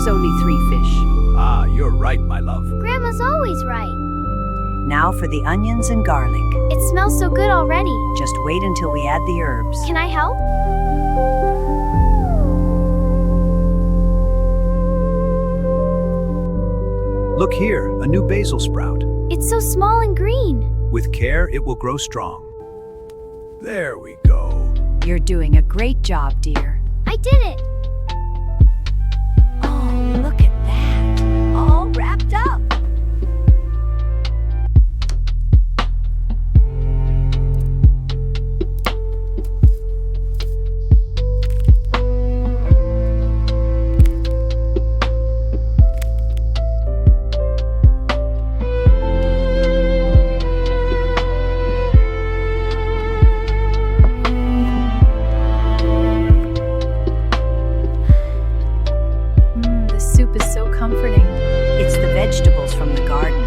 was only 3 fish. Ah, you're right, my love. Grandma's always right. Now for the onions and garlic. It smells so good already. Just wait until we add the herbs. Can I help? Look here, a new basil sprout. It's so small and green. With care, it will grow strong. There we go. You're doing a great job, dear. I did it. Oh, look at that. All wrapped up. The soup is so comforting. It's the vegetables from the garden.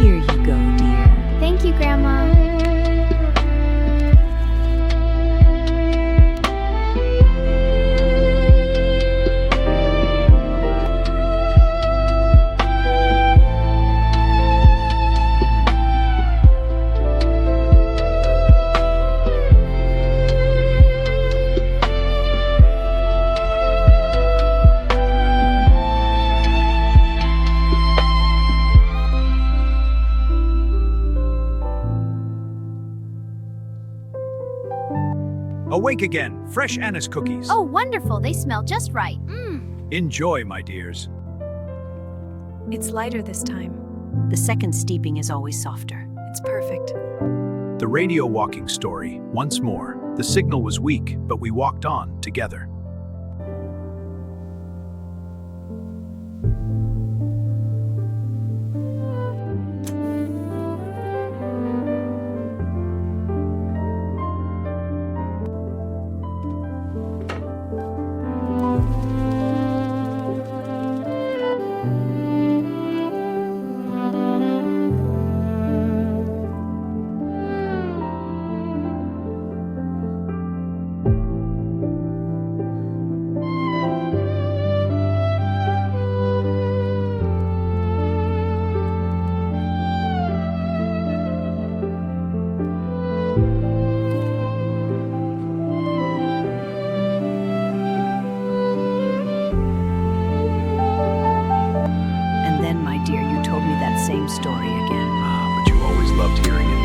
Here you go, dear. Thank you, Grandma. Awake again, fresh anise cookies. Oh, wonderful. They smell just right. Enjoy, my dears. It's lighter this time. The second steeping is always softer. It's perfect. The radio walking story, once more. The signal was weak, but we walked on together. And then, my dear, you told me that same story again. Ah, but you always loved hearing it.